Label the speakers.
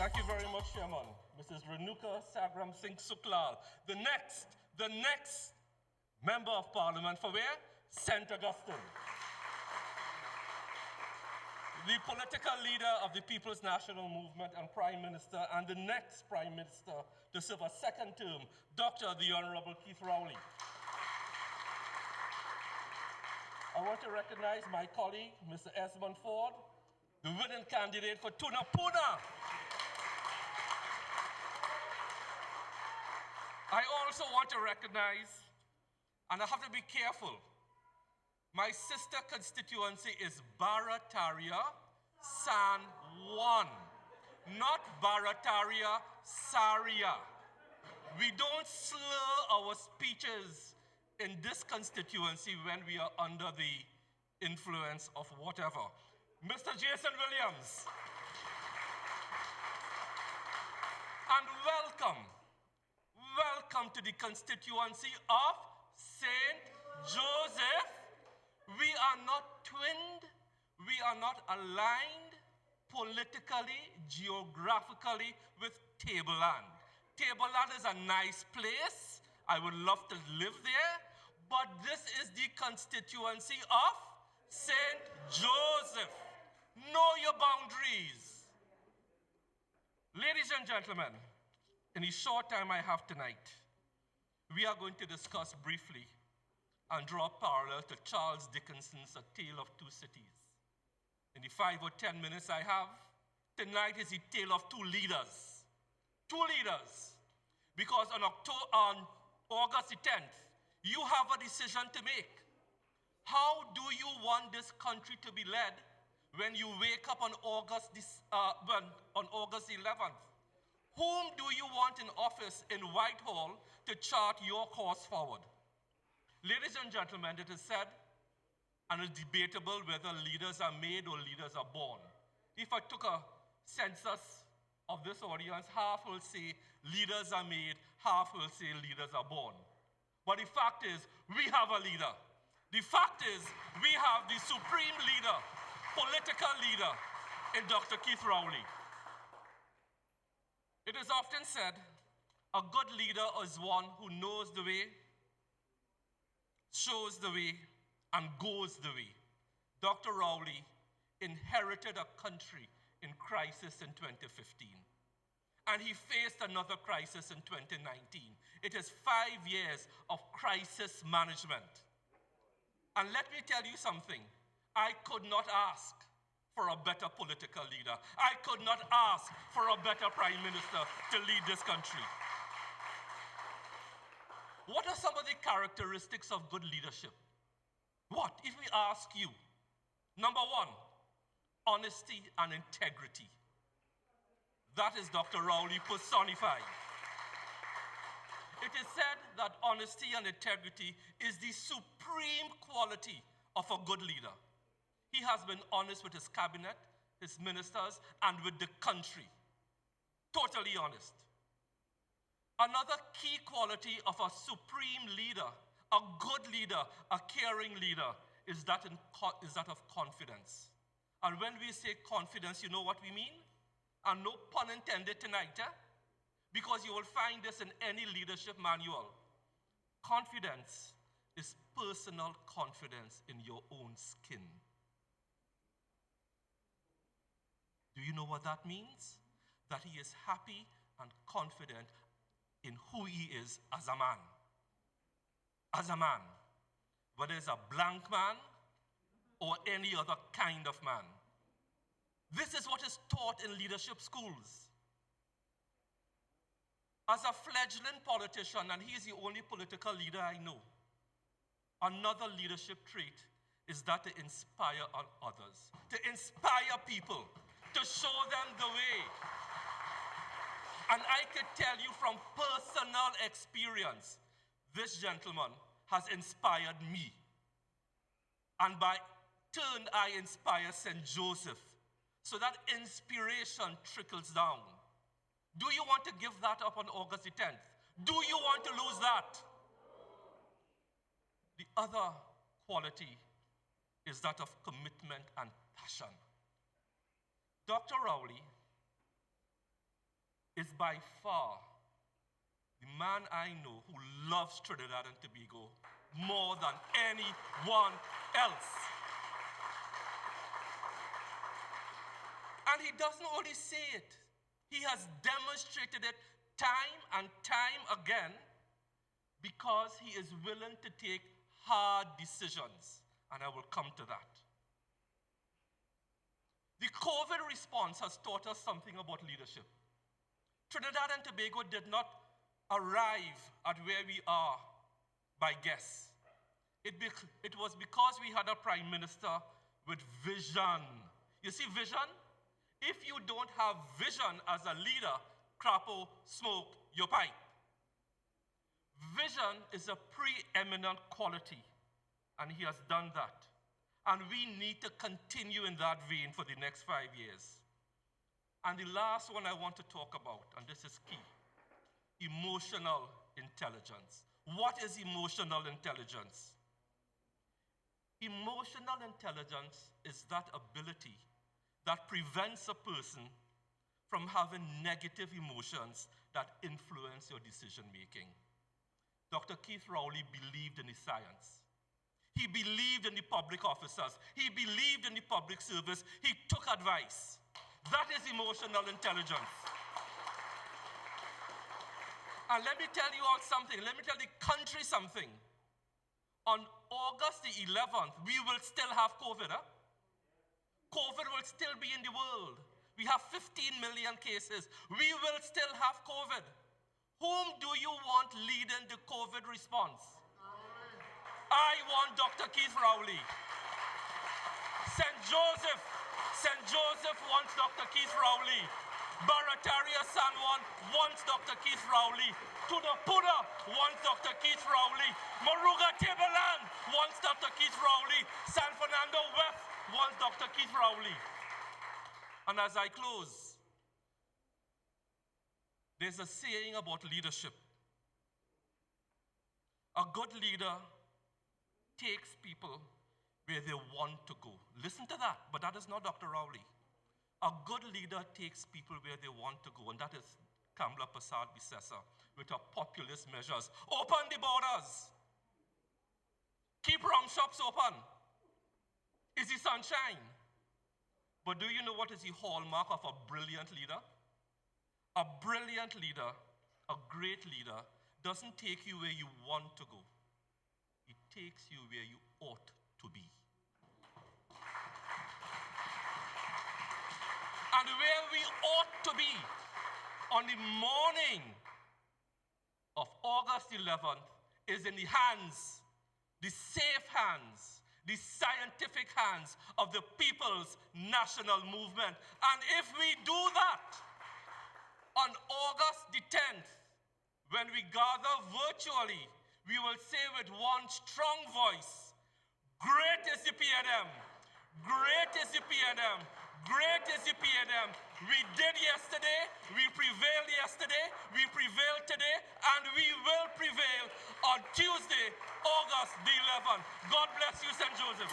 Speaker 1: Thank you very much, Chairman. Mrs. Renuka Sagram Singh Suklal. The next Member of Parliament for where? St. Augustine. The political leader of the People's National Movement and Prime Minister, and the next Prime Minister to serve a second term, Dr. the Honorable Keith Rowley. I want to recognize my colleague, Mr. Esmond Ford, the winning candidate for TUNAPUNA. I also want to recognize, and I have to be careful, my sister constituency is Barataria San Juan, not Barataria Saria. We don't slur our speeches in this constituency when we are under the influence of whatever. Mr. Jason Williams. And welcome to the constituency of St. Joseph. We are not twinned, we are not aligned politically, geographically with Tableland. Tableland is a nice place. I would love to live there, but this is the constituency of St. Joseph. Know your boundaries. Ladies and gentlemen, in the short time I have tonight, we are going to discuss briefly and draw a parallel to Charles Dickens's A Tale of Two Cities. In the 5 or 10 minutes I have, tonight is the tale of two leaders. Two leaders. Because on August the 10th, you have a decision to make. How do you want this country to be led when you wake up on August 11th? Whom do you want in office in Whitehall to chart your course forward? Ladies and gentlemen, it is said, and it's debatable whether leaders are made or leaders are born. If I took a census of this audience, half will say leaders are made, half will say leaders are born. But the fact is, we have a leader. The fact is, we have the supreme leader, political leader, in Dr. Keith Rowley. It is often said, a good leader is one who knows the way, shows the way, and goes the way. Dr. Rowley inherited a country in crisis in 2015. And he faced another crisis in 2019. It is 5 years of crisis management. And let me tell you something. I could not ask for a better political leader. I could not ask for a better prime minister to lead this country. What are some of the characteristics of good leadership? What, if we ask you? Number one, honesty and integrity. That is Dr. Rowley personified. It is said that honesty and integrity is the supreme quality of a good leader. He has been honest with his cabinet, his ministers, and with the country. Totally honest. Another key quality of a supreme leader, a good leader, a caring leader, is that of confidence. And when we say confidence, you know what we mean? And no pun intended tonight, because you will find this in any leadership manual. Confidence is personal confidence in your own skin. Do you know what that means? That he is happy and confident in who he is as a man. As a man, whether it's a blank man or any other kind of man. This is what is taught in leadership schools. As a fledgling politician, and he is the only political leader I know, another leadership trait is that to inspire others, to inspire people, to show them the way. And I could tell you from personal experience, this gentleman has inspired me. And by turn, I inspire St. Joseph. So that inspiration trickles down. Do you want to give that up on August the 10th? Do you want to lose that? The other quality is that of commitment and passion. Dr. Rowley is by far the man I know who loves Trinidad and Tobago more than anyone else. And he doesn't only say it, he has demonstrated it time and time again because he is willing to take hard decisions, and I will come to that. The COVID response has taught us something about leadership. Trinidad and Tobago did not arrive at where we are by guess. It was because we had a prime minister with vision. You see vision? If you don't have vision as a leader, crapo, smoke your pipe. Vision is a preeminent quality, and he has done that. And we need to continue in that vein for the next 5 years. And the last one I want to talk about, and this is key, emotional intelligence. What is emotional intelligence? Emotional intelligence is that ability that prevents a person from having negative emotions that influence your decision making. Dr. Keith Rowley believed in the science. He believed in the public officers. He believed in the public service. He took advice. That is emotional intelligence. And let me tell you all something. Let me tell the country something. On August the 11th, we will still have COVID. COVID will still be in the world. We have 15 million cases. We will still have COVID. Whom do you want leading the COVID response? I want Dr. Keith Rowley. St. Joseph wants Dr. Keith Rowley. Barataria San Juan wants Dr. Keith Rowley. TUNAPUNA wants Dr. Keith Rowley. Moruga Tableland wants Dr. Keith Rowley. San Fernando West wants Dr. Keith Rowley. And as I close, there's a saying about leadership. A good leader takes people where they want to go. Listen to that, but that is not Dr. Rowley. A good leader takes people where they want to go, and that is Kamla Prasad Bisesa with her populist measures. Open the borders. Keep rum shops open. Is the sunshine? But do you know what is the hallmark of a brilliant leader? A brilliant leader, a great leader, doesn't take you where you want to go. It takes you where you ought to be. And where we ought to be on the morning of August 11th is in the hands, the safe hands, the scientific hands of the People's National Movement. And if we do that on August the 10th, when we gather virtually, we will say with one strong voice, great is the PNM, great is the PNM, great is the PNM. We did yesterday, we prevailed yesterday, we prevailed today, and we will prevail on Tuesday, August the 11th. God bless you, St. Joseph.